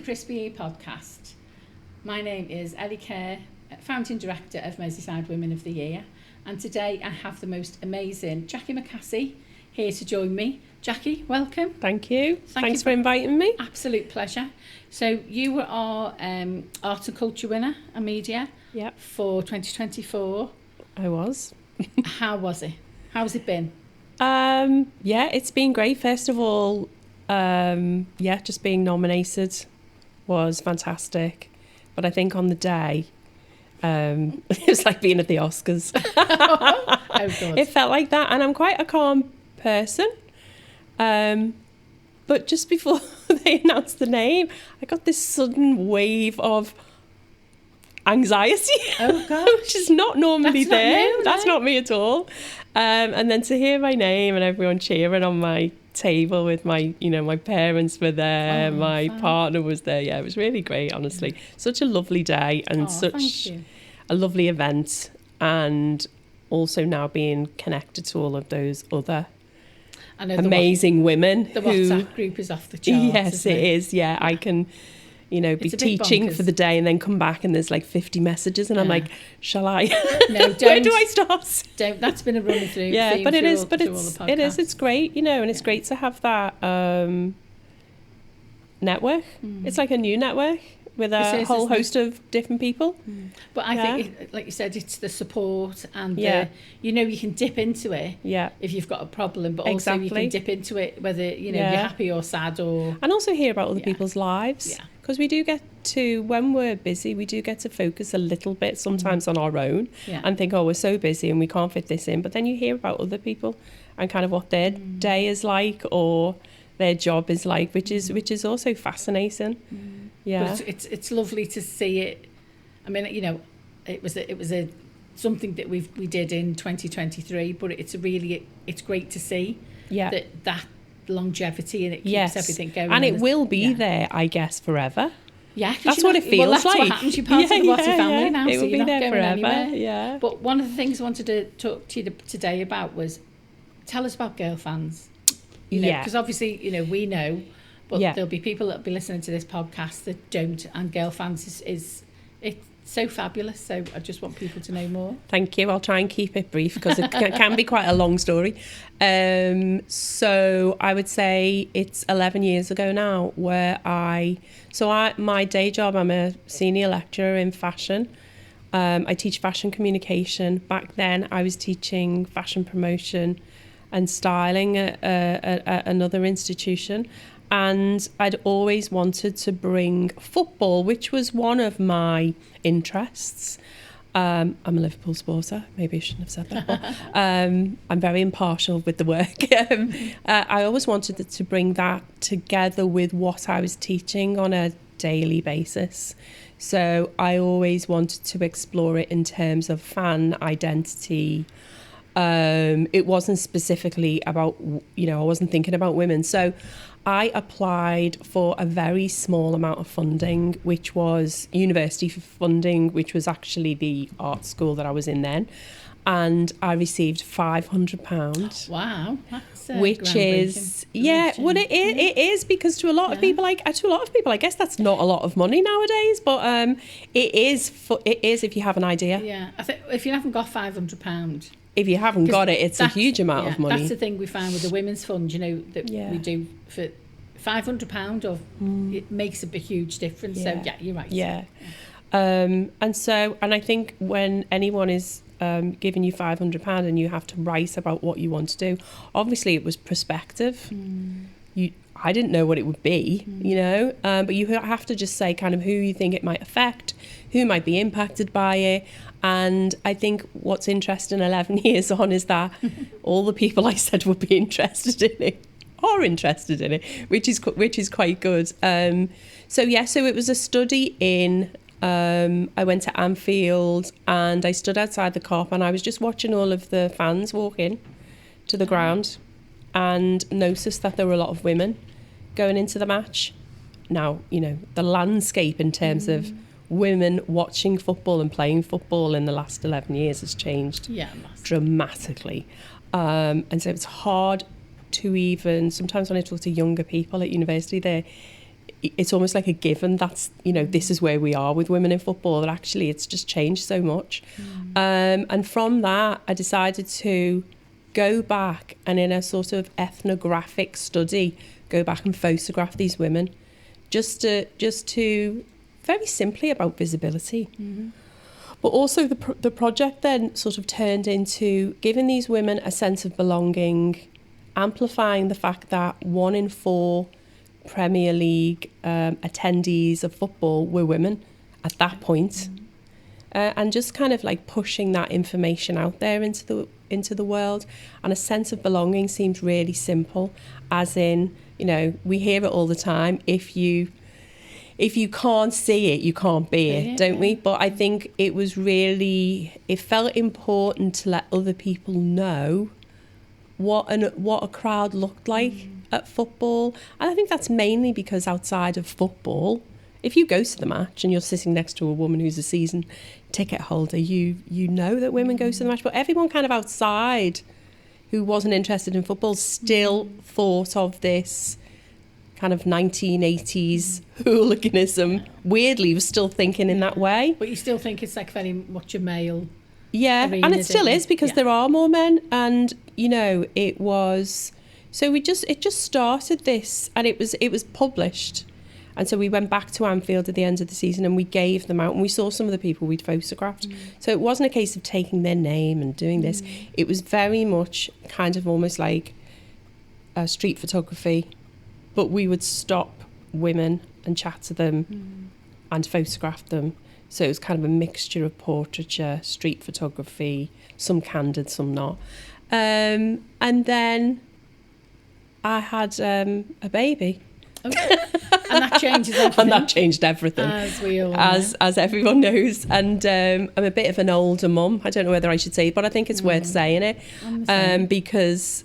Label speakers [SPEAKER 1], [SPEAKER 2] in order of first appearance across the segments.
[SPEAKER 1] Crispy E podcast. My name is Ellie, Founding Director of Merseyside Women of the Year, and today I have the most amazing Jacqui McAssey here to join me. Jacqui, welcome.
[SPEAKER 2] Thank you. Thanks for inviting me.
[SPEAKER 1] Absolute pleasure. So you were our art and culture winner and media for 2024.
[SPEAKER 2] I was.
[SPEAKER 1] How was it? How's it been?
[SPEAKER 2] It's been great. First of all, just being nominated was fantastic. But I think on the day, it was like being at the Oscars.
[SPEAKER 1] Oh, God.
[SPEAKER 2] It felt like that. And I'm quite a calm person. But just before they announced the name, I got this sudden wave of anxiety.
[SPEAKER 1] Oh, gosh.
[SPEAKER 2] Which is not normally
[SPEAKER 1] That's not
[SPEAKER 2] there.
[SPEAKER 1] you,
[SPEAKER 2] That's
[SPEAKER 1] no.
[SPEAKER 2] not me at all. And then to hear my name and everyone cheering on my table with my parents were there, my partner was there. Yeah, it was really great, honestly. Such a lovely day and such a lovely event. And also now being connected to all of those other amazing women.
[SPEAKER 1] The WhatsApp group is off the charts.
[SPEAKER 2] Yes, it is. Yeah, I can, be teaching for the day and then come back and there's like 50 messages and I'm like, shall I?
[SPEAKER 1] No, don't.
[SPEAKER 2] Where do I start?
[SPEAKER 1] Don't. That's been a running through.
[SPEAKER 2] Yeah, but it is. But
[SPEAKER 1] it
[SPEAKER 2] is. It's great, and it's great to have that network. It's like a new network with a whole host of different people.
[SPEAKER 1] But I think, like you said, it's the support and you can dip into it if you've got a problem, but also you can dip into it whether you're happy or sad and
[SPEAKER 2] also hear about other people's lives. Yeah. Because we do get to, when we're busy, we do get to focus a little bit sometimes on our own and think, we're so busy and we can't fit this in. But then you hear about other people and kind of what their day is like or their job is like, which is also fascinating. Yeah,
[SPEAKER 1] but it's lovely to see it. I mean, it was something that we did in 2023, but it's great to see that longevity and it keeps everything going.
[SPEAKER 2] And it will be there, I guess, forever.
[SPEAKER 1] Yeah,
[SPEAKER 2] that's what it feels
[SPEAKER 1] that's
[SPEAKER 2] like.
[SPEAKER 1] What happens. You're part of the Watty family now,
[SPEAKER 2] it will be there forever.
[SPEAKER 1] Anywhere.
[SPEAKER 2] Yeah.
[SPEAKER 1] But one of the things I wanted to talk to you today about was tell us about Girlfans. Because obviously, we know, but there'll be people that'll be listening to this podcast that don't. And Girlfans is it's so fabulous. So I just want people to know more.
[SPEAKER 2] Thank you. I'll try and keep it brief because it can be quite a long story. So I would say it's 11 years ago now where my day job, I'm a senior lecturer in fashion. I teach fashion communication. Back then I was teaching fashion promotion and styling at another institution. And I'd always wanted to bring football, which was one of my interests. I'm a Liverpool supporter. Maybe I shouldn't have said that. But, I'm very impartial with the work. I always wanted to bring that together with what I was teaching on a daily basis. So I always wanted to explore it in terms of fan identity. It wasn't specifically about, I wasn't thinking about women. So I applied for a very small amount of funding, which was university funding, which was actually the art school that I was in then. And I received £500.
[SPEAKER 1] Wow. That's
[SPEAKER 2] which is, it is because to a lot of people, I guess that's not a lot of money nowadays, but it is if you have an idea.
[SPEAKER 1] Yeah. I think if you haven't got £500,
[SPEAKER 2] if you haven't got it, it's a huge amount of money.
[SPEAKER 1] That's the thing we found with the women's fund, that we do for £500 it makes a huge difference. So you're right.
[SPEAKER 2] Yeah. And I think when anyone is giving you £500 and you have to write about what you want to do, obviously it was perspective. I didn't know what it would be, but you have to just say kind of who you think it might affect, who might be impacted by it. And I think what's interesting 11 years on is that all the people I said would be interested in it are interested in it, which is quite good. So it was a study in, I went to Anfield and I stood outside the Cop and I was just watching all of the fans walk in to the ground and noticed that there were a lot of women going into the match. Now, the landscape in terms of women watching football and playing football in the last 11 years has changed dramatically. And so it's hard to even, sometimes when I talk to younger people at university, it's almost like a given that's, you know, this is where we are with women in football, that actually it's just changed so much. And from that, I decided to go back and in a sort of ethnographic study, go back and photograph these women, just to very simply about visibility. But also the project then sort of turned into giving these women a sense of belonging, amplifying the fact that 1 in 4 Premier League attendees of football were women at that point. And just kind of like pushing that information out there into the world. And a sense of belonging seems really simple, as in, you know, we hear it all the time, if you can't see it, you can't be it, don't we? But I think it felt important to let other people know what a crowd looked like at football. And I think that's mainly because outside of football, if you go to the match and you're sitting next to a woman who's a season ticket holder, you know that women go to the match. But everyone kind of outside who wasn't interested in football still thought of this kind of 1980s hooliganism. Weirdly, was still thinking in that way.
[SPEAKER 1] But you still think it's like very much a male
[SPEAKER 2] arena, and it still is, because there are more men. And, you know, it just started this, and it was published. And so we went back to Anfield at the end of the season and we gave them out, and we saw some of the people we'd photographed. So it wasn't a case of taking their name and doing this. It was very much kind of almost like street photography, but we would stop women and chat to them and photograph them. So it was kind of a mixture of portraiture, street photography, some candid, some not. And then I had a baby.
[SPEAKER 1] Okay. And that changes everything.
[SPEAKER 2] And that changed everything.
[SPEAKER 1] As we all know.
[SPEAKER 2] As everyone knows. And I'm a bit of an older mum. I don't know whether I should say it, but I think it's worth saying it. Because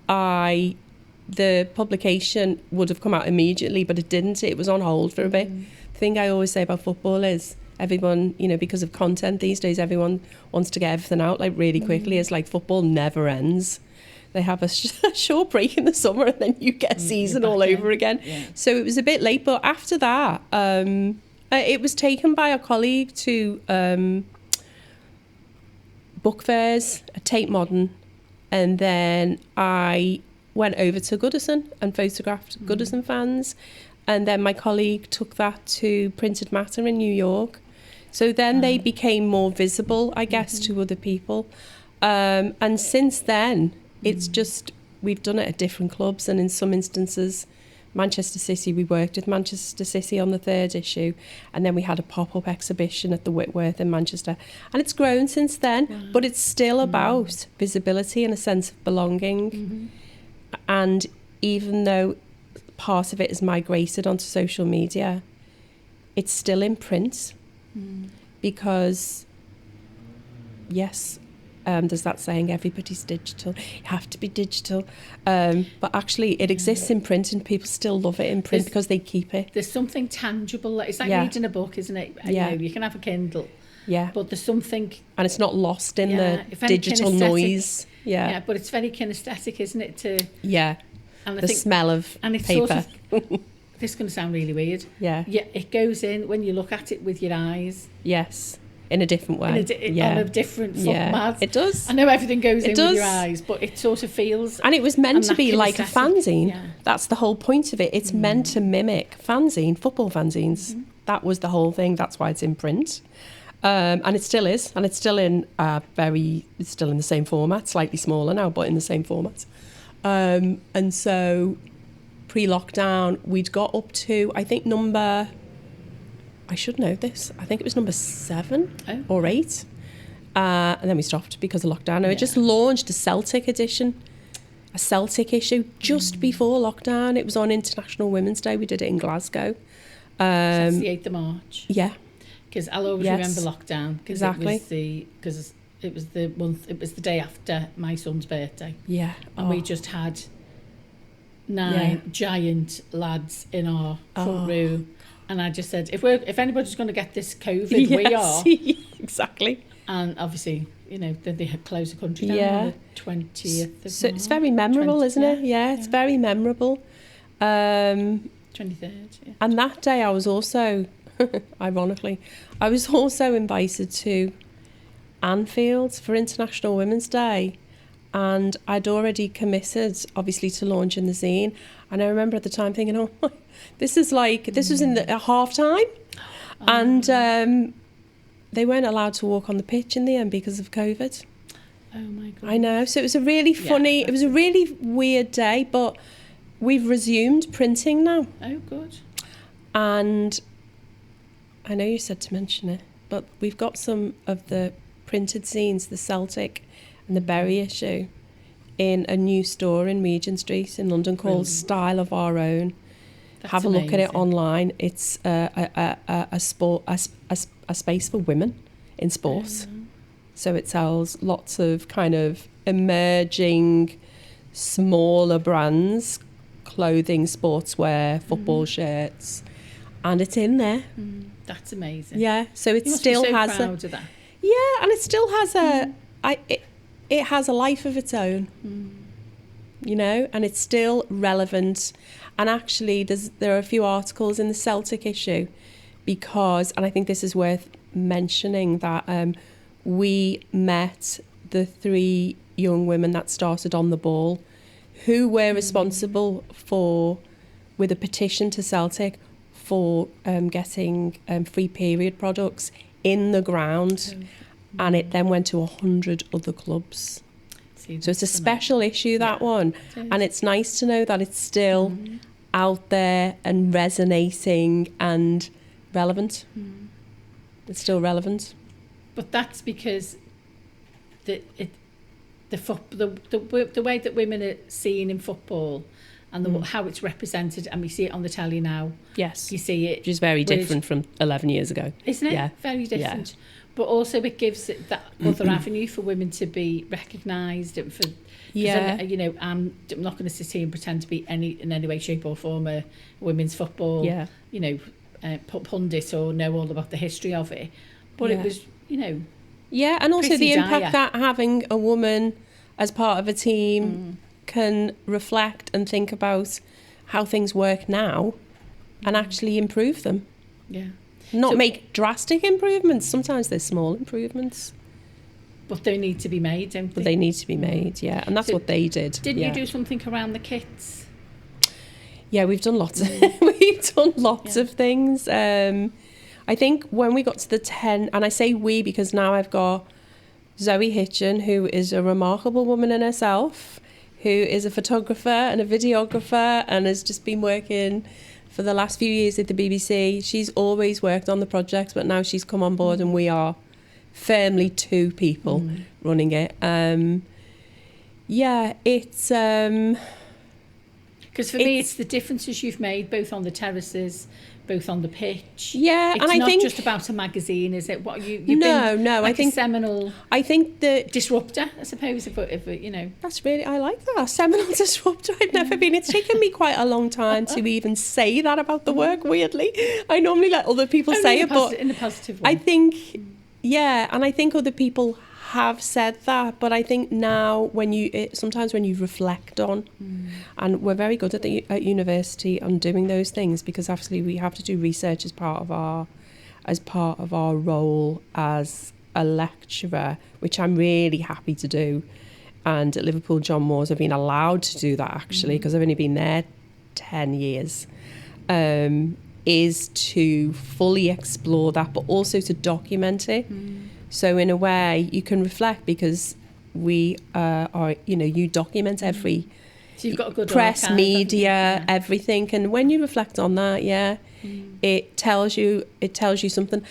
[SPEAKER 2] the publication would have come out immediately, but it didn't. It was on hold for a bit. The thing I always say about football is everyone, you know, because of content these days, everyone wants to get everything out like really quickly. It's like football never ends. They have a short break in the summer and then you get a season all over again. Yeah. So it was a bit late, but after that, it was taken by a colleague to book fairs at Tate Modern, and then I went over to Goodison and photographed Goodison fans, and then my colleague took that to Printed Matter in New York. So then they became more visible, I guess, to other people. And since then, it's just, we've done it at different clubs, and in some instances, Manchester City, we worked with Manchester City on the 3rd issue, and then we had a pop-up exhibition at the Whitworth in Manchester, and it's grown since then, but it's still about visibility and a sense of belonging. And even though part of it has migrated onto social media, it's still in print, because yes, there's that saying, everybody's digital, you have to be digital, but actually it exists in print, and people still love it in print because they keep it.
[SPEAKER 1] There's something tangible, it's like reading a book, isn't it? You know, you can have a Kindle, but there's something,
[SPEAKER 2] and it's not lost in the digital noise.
[SPEAKER 1] But it's very kinesthetic, isn't it? And
[SPEAKER 2] the smell of paper.
[SPEAKER 1] This is going to sound really weird. Yeah, it goes in when you look at it with your eyes.
[SPEAKER 2] Yes. In a different way.
[SPEAKER 1] On a different format.
[SPEAKER 2] It does.
[SPEAKER 1] I know everything goes in with your eyes, but it sort of feels...
[SPEAKER 2] And it was meant to be like a fanzine. Yeah. That's the whole point of it. It's meant to mimic football fanzines. That was the whole thing. That's why it's in print. And it still is. And it's still in it's still in the same format, slightly smaller now, but in the same format. And so pre-lockdown, we'd got up to, I think, I should know this. I think it was number 7 or 8. And then we stopped because of lockdown. And we just launched a Celtic edition, a Celtic issue just before lockdown. It was on International Women's Day. We did it in Glasgow.
[SPEAKER 1] So it's the 8th of March.
[SPEAKER 2] Yeah.
[SPEAKER 1] Because I'll always remember lockdown.
[SPEAKER 2] Exactly.
[SPEAKER 1] Because it was the day after my son's birthday.
[SPEAKER 2] Yeah.
[SPEAKER 1] And we just had 9 giant lads in our front room. And I just said, if anybody's going to get this COVID, we are.
[SPEAKER 2] Exactly.
[SPEAKER 1] And obviously, you know, they had closed the country down on the 20th of
[SPEAKER 2] So
[SPEAKER 1] March.
[SPEAKER 2] it's very memorable, isn't it? Yeah, it's very memorable. And
[SPEAKER 1] 23rd, yeah.
[SPEAKER 2] And that day I was also, ironically, I was also invited to Anfield for International Women's Day. And I'd already committed, obviously, to launching the zine. And I remember at the time thinking, oh, this was in the half time. And they weren't allowed to walk on the pitch in the end because of COVID.
[SPEAKER 1] Oh my God.
[SPEAKER 2] I know. So it was a really funny, it was a really weird day, but we've resumed printing now.
[SPEAKER 1] Oh, good.
[SPEAKER 2] And I know you said to mention it, but we've got some of the printed zines, the Celtic and the Berry issue, in a new store in Regent Street in London called Style of Our Own.
[SPEAKER 1] That's
[SPEAKER 2] Have a look at it
[SPEAKER 1] amazing.
[SPEAKER 2] online. It's a space for women in sports. So it sells lots of kind of emerging, smaller brands, clothing, sportswear, football shirts, and it's in there.
[SPEAKER 1] That's amazing.
[SPEAKER 2] Yeah, so it
[SPEAKER 1] You must
[SPEAKER 2] still
[SPEAKER 1] be so
[SPEAKER 2] has
[SPEAKER 1] proud of that.
[SPEAKER 2] yeah, and it still has it has a life of its own. You know, and it's still relevant. And actually, there are a few articles in the Celtic issue because, and I think this is worth mentioning, that we met the 3 young women that started on the ball, who were responsible for, with a petition to Celtic, for getting free period products in the ground, and it then went to 100 other clubs. So it's a special issue, that one. And it's nice to know that it's still out there and resonating and relevant. It's still relevant.
[SPEAKER 1] But that's because the way that women are seen in football and how it's represented, and we see it on the telly now.
[SPEAKER 2] Yes.
[SPEAKER 1] You see it.
[SPEAKER 2] Which is very different from 11 years ago.
[SPEAKER 1] Isn't it?
[SPEAKER 2] Yeah.
[SPEAKER 1] Very different. Yeah. But also it gives it that other avenue for women to be recognised and for... you know, I'm not going to sit here and pretend to be in any way, shape or form a women's football, you know, pundit or know all about the history of it. But it was, you know...
[SPEAKER 2] Yeah, and also the impact that having a woman as part of a team can reflect and think about how things work now and actually improve them.
[SPEAKER 1] Yeah.
[SPEAKER 2] Not make drastic improvements. Sometimes there's small improvements.
[SPEAKER 1] But they need to be made, don't they?
[SPEAKER 2] But they need to be made, yeah. And that's what they did.
[SPEAKER 1] Didn't you do something around the kits?
[SPEAKER 2] Yeah, we've done lots of things. I think when we got to the 10, and I say we because now I've got Zoe Hitchen, who is a remarkable woman in herself, who is a photographer and a videographer and has just been working for the last few years at the BBC. She's always worked on the project, but now she's come on board and we are firmly 2 people running it. It's...
[SPEAKER 1] Because for me, it's the differences you've made, both on the terraces, both on the pitch.
[SPEAKER 2] Yeah,
[SPEAKER 1] it's
[SPEAKER 2] and I think...
[SPEAKER 1] It's not just about a magazine, is it? What you've
[SPEAKER 2] been
[SPEAKER 1] like
[SPEAKER 2] I think
[SPEAKER 1] a seminal...
[SPEAKER 2] I think the...
[SPEAKER 1] disruptor, I suppose, if you know...
[SPEAKER 2] That's really... I like that. A seminal disruptor. I've never been... It's taken me quite a long time to even say that about the work, weirdly. I normally let other people say it, but...
[SPEAKER 1] in the positive way.
[SPEAKER 2] I think... Yeah, and I think other people have said that, but I think now sometimes when you reflect on, and we're very good at university on doing those things because actually we have to do research as part of our role as a lecturer, which I'm really happy to do. And at Liverpool John Moores I've been allowed to do that actually because I've only been there 10 years. Is to fully explore that, but also to document it. So in a way, you can reflect because we are, you know, you document every
[SPEAKER 1] so you've got a good
[SPEAKER 2] press,
[SPEAKER 1] archive,
[SPEAKER 2] media, everything. And when you reflect on that, it tells you something.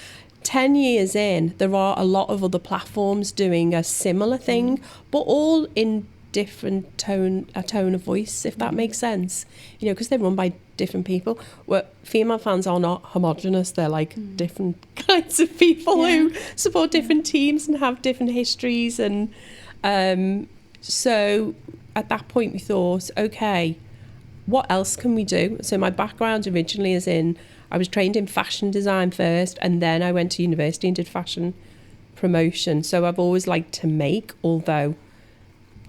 [SPEAKER 2] 10 years in, there are a lot of other platforms doing a similar thing, but all in different tone of voice, if that makes sense. You know, because they're run by different people. Well, female fans are not homogenous. They're like different kinds of people who support different teams and have different histories. And so at that point we thought, okay, what else can we do? So my background originally is I was trained in fashion design first, and then I went to university and did fashion promotion. So I've always liked to make, although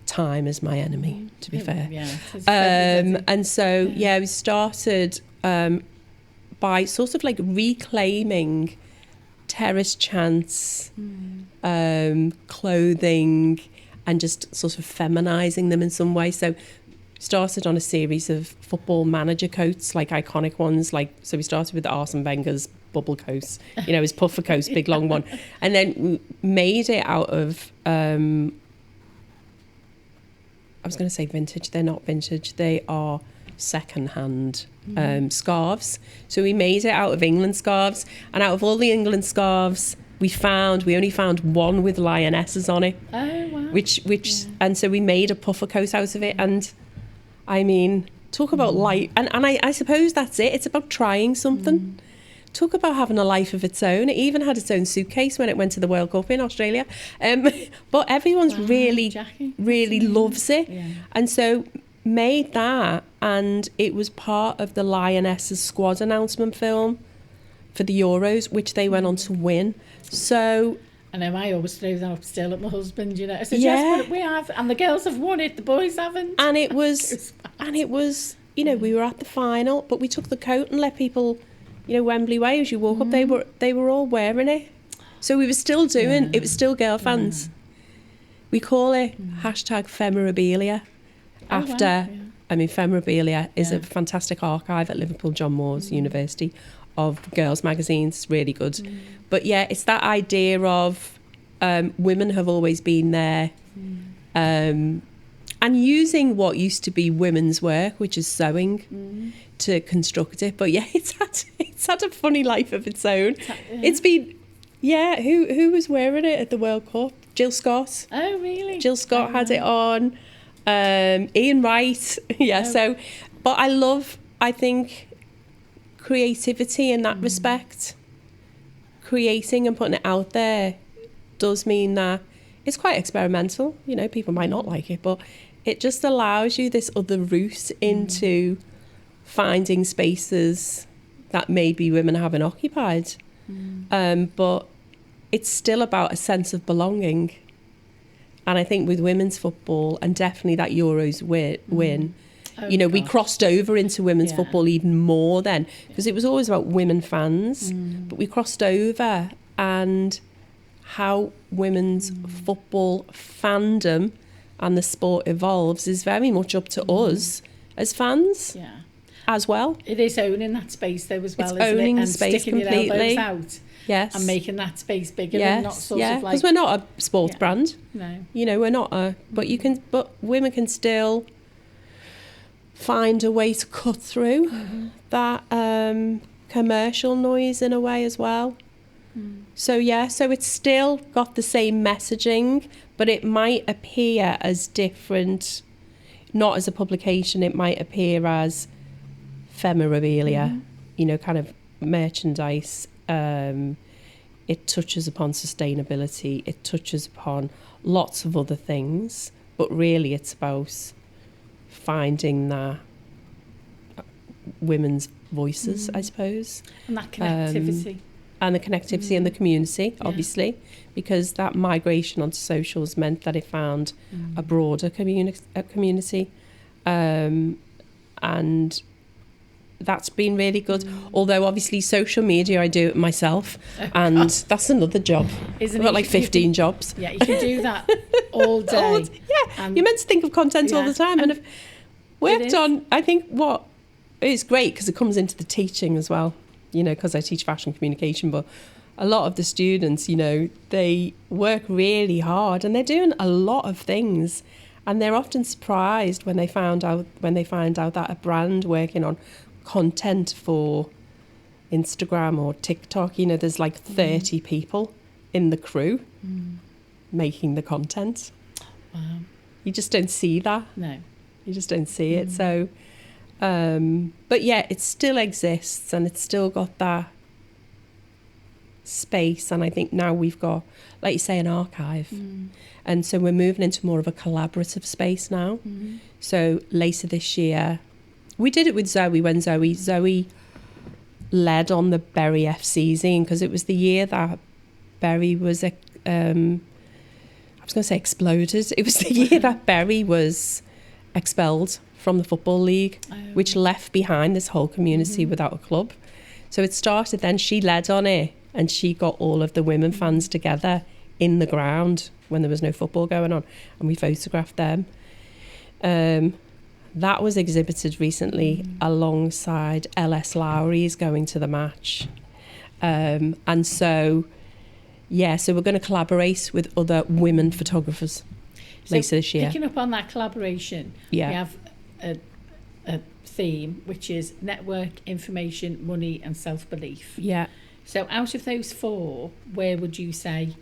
[SPEAKER 2] time is my enemy, to be fair. And so we started by sort of like reclaiming terrace chants, clothing, and just sort of feminizing them in some way. So started on a series of football manager coats, like iconic ones. So we started with Arsene Wenger's bubble coat, his puffer coat, big long one, and then made it out of I was going to say vintage. They're not vintage. They are second-hand scarves. So we made it out of England scarves, and out of all the England scarves we only found one with lionesses on it.
[SPEAKER 1] Oh wow!
[SPEAKER 2] Which and so we made a puffer coat out of it. And I mean, talk about life, and I suppose that's it. It's about trying something. Talk about having a life of its own. It even had its own suitcase when it went to the World Cup in Australia. But everyone's
[SPEAKER 1] Jacqui.
[SPEAKER 2] really loves it.
[SPEAKER 1] Yeah.
[SPEAKER 2] And so made that, and it was part of the Lionesses squad announcement film for the Euros, which they went on to win. So
[SPEAKER 1] I know I always throw that up still at my husband, I said, yes, but we have, and the girls have won it, the boys haven't.
[SPEAKER 2] And it was, we were at the final, but we took the coat and let people, Wembley Way, as you walk up, they were all wearing it. So we were still doing, it was still Girlfans. We call it #Femorabilia after, Femorabilia is a fantastic archive at Liverpool John Moores University of girls' magazines. It's really good. But yeah, it's that idea of women have always been there, and using what used to be women's work, which is sewing, to construct it. But yeah, it's had a funny life of its own. It's been, who was wearing it at the World Cup? Jill Scott.
[SPEAKER 1] Oh really?
[SPEAKER 2] Jill Scott had it on. Ian Wright. So, but I think creativity in that respect, creating and putting it out there, does mean that it's quite experimental. People might not like it, but it just allows you this other route into finding spaces that maybe women haven't occupied. But it's still about a sense of belonging. And I think with women's football, and definitely that Euros win, we crossed over into women's football even more then, because it was always about women fans, but we crossed over, and how women's football fandom and the sport evolves is very much up to us as fans as well.
[SPEAKER 1] It is owning that space though as well,
[SPEAKER 2] it's
[SPEAKER 1] isn't
[SPEAKER 2] owning
[SPEAKER 1] it?
[SPEAKER 2] the
[SPEAKER 1] And
[SPEAKER 2] space
[SPEAKER 1] sticking
[SPEAKER 2] completely.
[SPEAKER 1] your elbows out.
[SPEAKER 2] Yes.
[SPEAKER 1] And making that space bigger and not sort of like...
[SPEAKER 2] because we're not a sports brand.
[SPEAKER 1] No.
[SPEAKER 2] We're not but women can still find a way to cut through that commercial noise in a way as well. So it's still got the same messaging, but it might appear as different, not as a publication, it might appear as femorabilia, kind of merchandise. It touches upon sustainability, it touches upon lots of other things, but really it's about finding that women's voices, I suppose.
[SPEAKER 1] And that connectivity.
[SPEAKER 2] And the connectivity and the community, obviously, because that migration onto socials meant that it found a broader community. And that's been really good. Although obviously social media, I do it myself, and that's another job. I've got like 15 jobs.
[SPEAKER 1] Yeah, you can do that all day.
[SPEAKER 2] You're meant to think of content all the time, and I've worked on. I think what it's great because it comes into the teaching as well. Because I teach fashion communication, but a lot of the students, they work really hard and they're doing a lot of things, and they're often surprised when they find out that a brand working on content for Instagram or TikTok, there's like 30 people in the crew making the content. Wow. You just don't see that.
[SPEAKER 1] No.
[SPEAKER 2] You just don't see it. So, but yeah, it still exists and it's still got that space. And I think now we've got, like you say, an archive. And so we're moving into more of a collaborative space now. So later this year, we did it with Zoe when Zoe led on the Bury FC scene, because it was the year that Bury was, I was going to say exploded. It was the year that Bury was expelled from the Football League, which left behind this whole community without a club. So it started then, she led on it, and she got all of the women fans together in the ground when there was no football going on, and we photographed them. That was exhibited recently alongside LS Lowry's going to the match. And so we're going to collaborate with other women photographers later this year.
[SPEAKER 1] Picking up on that collaboration, we have a theme, which is network, information, money and self-belief.
[SPEAKER 2] Yeah.
[SPEAKER 1] So out of those 4, where would you say,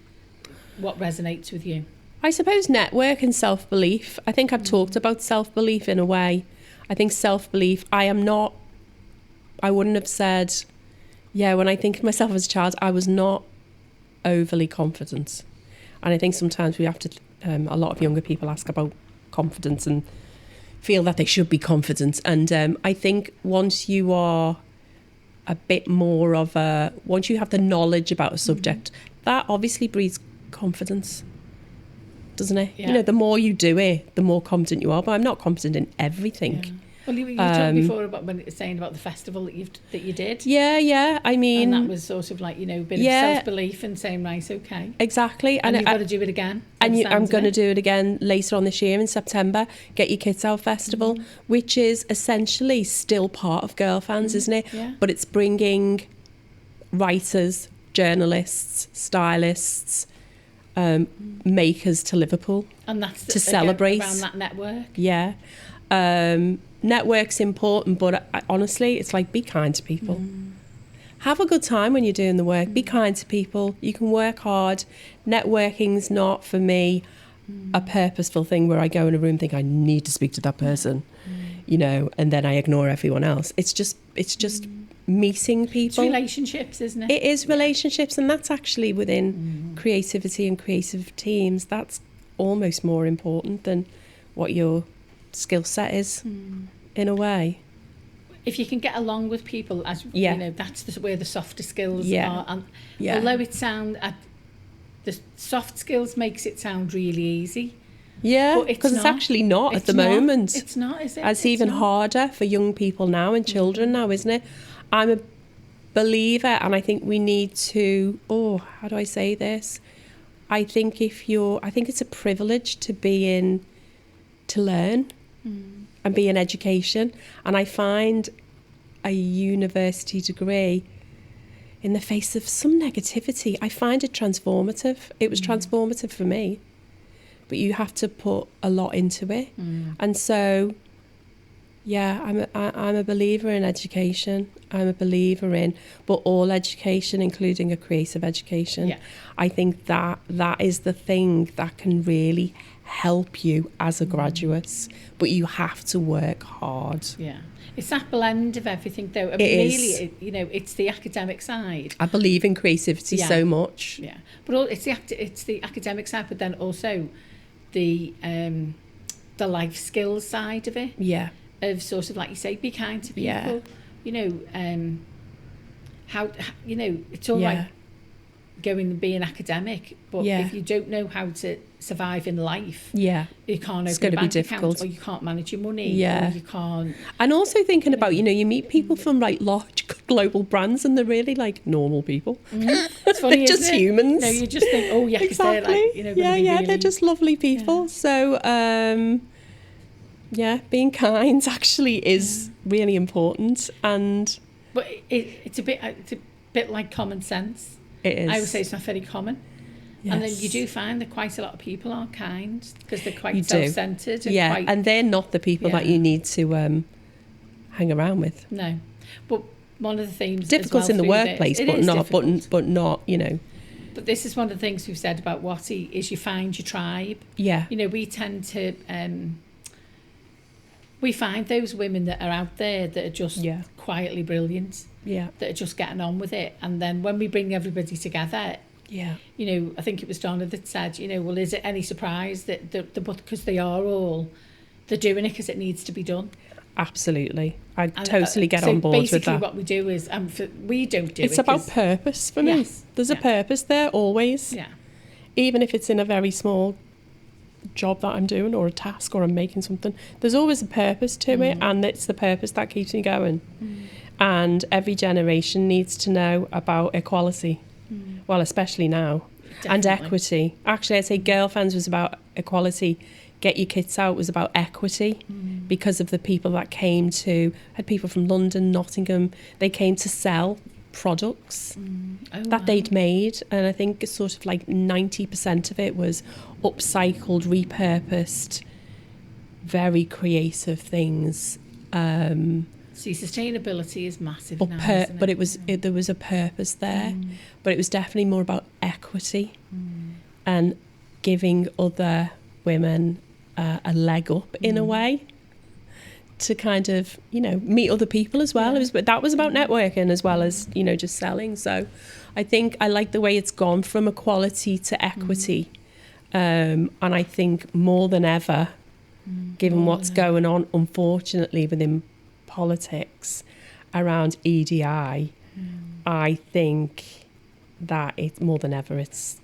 [SPEAKER 1] what resonates with you?
[SPEAKER 2] I suppose network and self-belief. I think I've talked about self-belief in a way. I think self-belief, I wouldn't have said, when I think of myself as a child, I was not overly confident. And I think sometimes we have to, a lot of younger people ask about confidence and feel that they should be confident. And I think once you are a bit more of once you have the knowledge about a subject, that obviously breeds confidence, doesn't it?
[SPEAKER 1] Yeah.
[SPEAKER 2] The more you do it, the more confident you are. But I'm not confident in everything.
[SPEAKER 1] Yeah. Well, you talked before about when it was saying about the festival that you did.
[SPEAKER 2] Yeah. I mean,
[SPEAKER 1] and that was sort of like, a bit of self-belief and saying, right, okay.
[SPEAKER 2] Exactly.
[SPEAKER 1] And you've got to do it again.
[SPEAKER 2] And I'm going to do it again later on this year in September. Get Your Kids Out Festival, which is essentially still part of Girlfans, isn't it?
[SPEAKER 1] Yeah.
[SPEAKER 2] But it's bringing writers, journalists, stylists, makers to Liverpool,
[SPEAKER 1] and that's
[SPEAKER 2] to celebrate
[SPEAKER 1] around that network.
[SPEAKER 2] Yeah. Network's important, but honestly, it's like, be kind to people. Have a good time when you're doing the work. Be kind to people. You can work hard. Networking's not, for me, a purposeful thing where I go in a room and think I need to speak to that person, and then I ignore everyone else. It's just meeting people.
[SPEAKER 1] It's relationships, isn't it?
[SPEAKER 2] It is relationships, and that's actually within creativity and creative teams. That's almost more important than what your skill set is, in a way.
[SPEAKER 1] If you can get along with people, as that's where the softer skills are. And although the soft skills makes it sound really easy.
[SPEAKER 2] Yeah, because it's actually not at the moment.
[SPEAKER 1] It's not, is it?
[SPEAKER 2] It's even harder for young people now and children now, isn't it? I'm a believer, and I think we need to, how do I say this? I think it's a privilege to learn and be in education. And I find a university degree, in the face of some negativity, I find it transformative. It was transformative for me, but you have to put a lot into it. And so, I'm a believer in education. I'm a believer but all education, including a creative education. Yeah. I think that is the thing that can really help you as a graduate, but you have to work hard. Yeah.
[SPEAKER 1] It's that blend of everything, though. I mean, really, it's the academic side.
[SPEAKER 2] I believe in creativity so much.
[SPEAKER 1] Yeah, but it's the academic side, but then also the life skills side of it. Yeah. Of sort of, like you say, be kind to people. Yeah. How it's all right going and being academic, but if you don't know how to survive in life, you can't open a bank account, or you can't manage your money, or you can't.
[SPEAKER 2] And also thinking about, you meet people from like large global brands, and they're really like normal people.
[SPEAKER 1] It's funny,
[SPEAKER 2] they're just humans.
[SPEAKER 1] No, you just think, because they're like,
[SPEAKER 2] they're just lovely people. Yeah. So, being kind actually is really important,
[SPEAKER 1] but it's a bit like common sense.
[SPEAKER 2] It is.
[SPEAKER 1] I would say it's not very common. Yes. And then you do find that quite a lot of people aren't kind because they're quite self-centred.
[SPEAKER 2] And they're not the people that you need to hang around with.
[SPEAKER 1] No, but one of the themes
[SPEAKER 2] difficult in the workplace, but not.
[SPEAKER 1] But this is one of the things we've said about Watty is you find your tribe.
[SPEAKER 2] Yeah.
[SPEAKER 1] We tend to we find those women that are out there that are just quietly brilliant. Yeah. That are just getting on with it. And then when we bring everybody together, I think it was Donna that said, well, is it any surprise that because they're doing it because it needs to be done?
[SPEAKER 2] Absolutely. I totally get on board with that.
[SPEAKER 1] Basically what we do is, we don't do it.
[SPEAKER 2] It's about purpose for me. There's a purpose there always.
[SPEAKER 1] Yeah.
[SPEAKER 2] Even if it's in a very small job that I'm doing or a task or I'm making something, there's always a purpose to it, and it's the purpose that keeps me going. And every generation needs to know about equality, well, especially now. Definitely. And equity. Actually, I'd say Girlfans was about equality. Get Your Kits Out was about equity, because of the people that came to, had people from London, Nottingham, they came to sell products that they'd made, and I think it's sort of like 90% of it was upcycled, repurposed, very creative things.
[SPEAKER 1] See, sustainability is massive now, isn't
[SPEAKER 2] but there was a purpose there, but it was definitely more about equity and giving other women a leg up in a way, to kind of, you know, meet other people as well. That was about networking as well as, you know, just selling. So I think I like the way it's gone from equality to equity. And I think more than ever, given what's going on, unfortunately, within politics around EDI, I think that it's more than ever, it's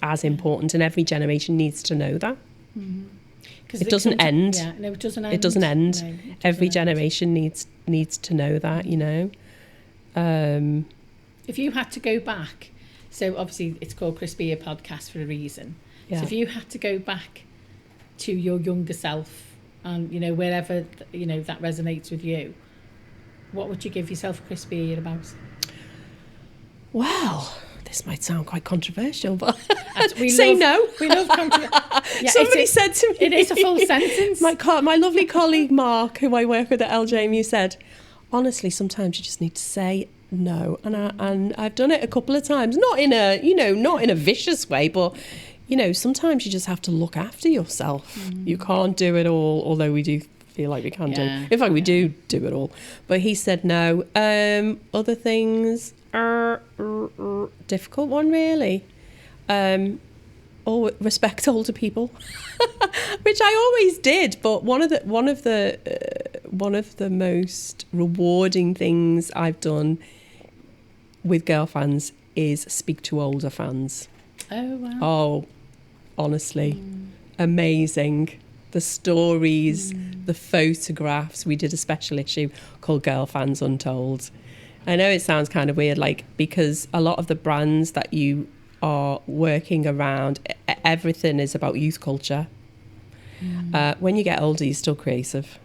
[SPEAKER 2] as important, and every generation needs to know that. It doesn't end.
[SPEAKER 1] No, it doesn't end.
[SPEAKER 2] It doesn't end.
[SPEAKER 1] No, it doesn't
[SPEAKER 2] every
[SPEAKER 1] end.
[SPEAKER 2] generation needs to know that, you know.
[SPEAKER 1] If you had to go back, so obviously it's called Crispy, a podcast for a reason. So if you had to go back to your younger self, and, you know, wherever, you know, that resonates with you, what would you give yourself a Crispy about?
[SPEAKER 2] Well, this might sound quite controversial, but
[SPEAKER 1] we love controversy.
[SPEAKER 2] Somebody said to me,
[SPEAKER 1] it is a full sentence.
[SPEAKER 2] My lovely colleague Mark, who I work with at LJMU, said, honestly, sometimes you just need to say no, and I've done it a couple of times, not in a vicious way, but, you know, sometimes you just have to look after yourself. You can't do it all, although we do feel like we can do. In fact, we do it all. But he said no. Other things. Difficult one, really. Respect older people, which I always did. But one of the most rewarding things I've done with Girlfans is speak to older fans.
[SPEAKER 1] Oh wow!
[SPEAKER 2] Oh, honestly, amazing. The stories, the photographs. We did a special issue called Girlfans Untold. I know it sounds kind of weird, like, because a lot of the brands that you are working around, everything is about youth culture. When you get older, you're still creative.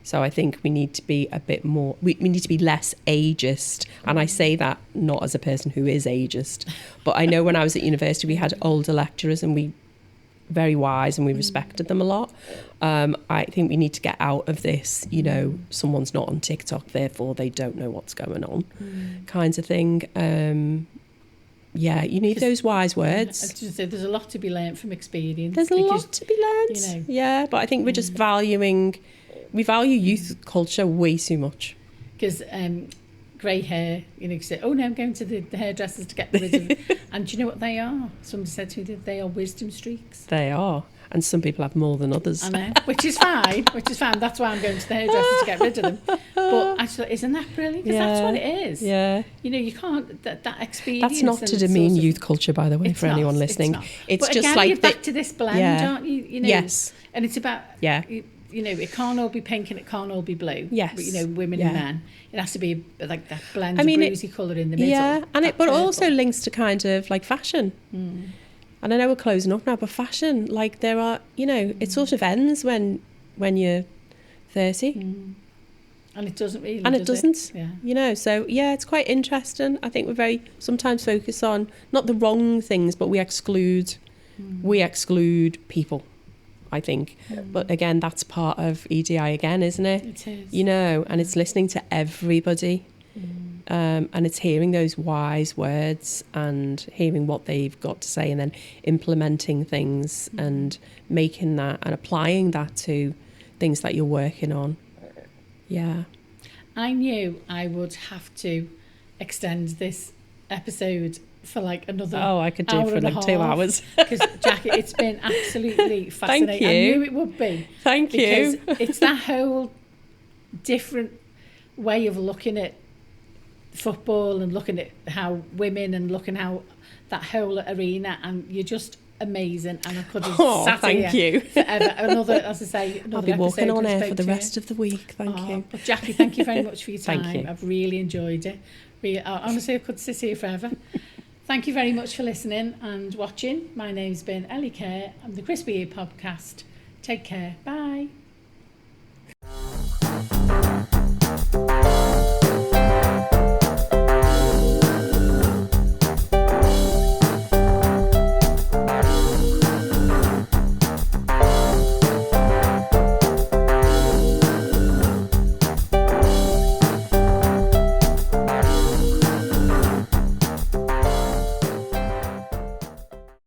[SPEAKER 2] So I think we need to be a bit more, we need to be less ageist. And I say that not as a person who is ageist, but I know when I was at university, we had older lecturers and we very wise and we respected them a lot. I think we need to get out of this, you know, someone's not on TikTok, therefore they don't know what's going on kinds of thing. You need those wise words.
[SPEAKER 1] There's a lot to be learned from experience.
[SPEAKER 2] There's a lot to be learned, you know. Yeah, but I think we're just we value youth culture way too much.
[SPEAKER 1] Because grey hair, you know, you say, oh no, I'm going to the hairdressers to get rid of it. And do you know what they are? Somebody said to me that they are wisdom streaks.
[SPEAKER 2] They are. And some people have more than others.
[SPEAKER 1] I know, which is fine. That's why I'm going to the hairdressers to get rid of them. But actually, isn't that brilliant? Because that's what it is. Yeah. You know, you can't, that experience.
[SPEAKER 2] That's not to demean youth culture, by the way, for anyone listening.
[SPEAKER 1] It's
[SPEAKER 2] just
[SPEAKER 1] again,
[SPEAKER 2] like
[SPEAKER 1] you're back to this blend, aren't you? You know,
[SPEAKER 2] yes.
[SPEAKER 1] And it's about, you know, it can't all be pink and it can't all be blue.
[SPEAKER 2] Yes.
[SPEAKER 1] But, you know, women and men. It has to be like that blend of bruisey colour in the middle.
[SPEAKER 2] Yeah, and but also links to kind of like fashion. And I know we're closing up now, but fashion, like there are, you know, it sort of ends when you're 30.
[SPEAKER 1] And it doesn't really,
[SPEAKER 2] and it doesn't. Yeah. You know, so yeah, it's quite interesting. I think we're very sometimes focused on not the wrong things, but we exclude people, I think. But again, that's part of EDI again, isn't it?
[SPEAKER 1] It is.
[SPEAKER 2] You know, and it's listening to everybody. And it's hearing those wise words and hearing what they've got to say and then implementing things and making that and applying that to things that you're working on. Yeah. I
[SPEAKER 1] knew I would have to extend this episode for like another
[SPEAKER 2] I could do it for like 2 hours.
[SPEAKER 1] Because Jacqui, it's been absolutely fascinating.
[SPEAKER 2] Thank you.
[SPEAKER 1] I knew it would be.
[SPEAKER 2] Thank you.
[SPEAKER 1] Because it's that whole different way of looking at football and looking at how women and looking how that whole arena, and you're just amazing, and I could have sat
[SPEAKER 2] thank
[SPEAKER 1] here
[SPEAKER 2] you.
[SPEAKER 1] forever. Another, as I say, another
[SPEAKER 2] I'll be walking on air for the
[SPEAKER 1] to
[SPEAKER 2] rest of the week. Thank you.
[SPEAKER 1] But Jacqui, thank you very much for your time.
[SPEAKER 2] Thank you.
[SPEAKER 1] I've really enjoyed it. Honestly, I could sit here forever. Thank you very much for listening and watching. My name's been Ellie Kerr. I'm the Crispy Ear Podcast. Take care. Bye.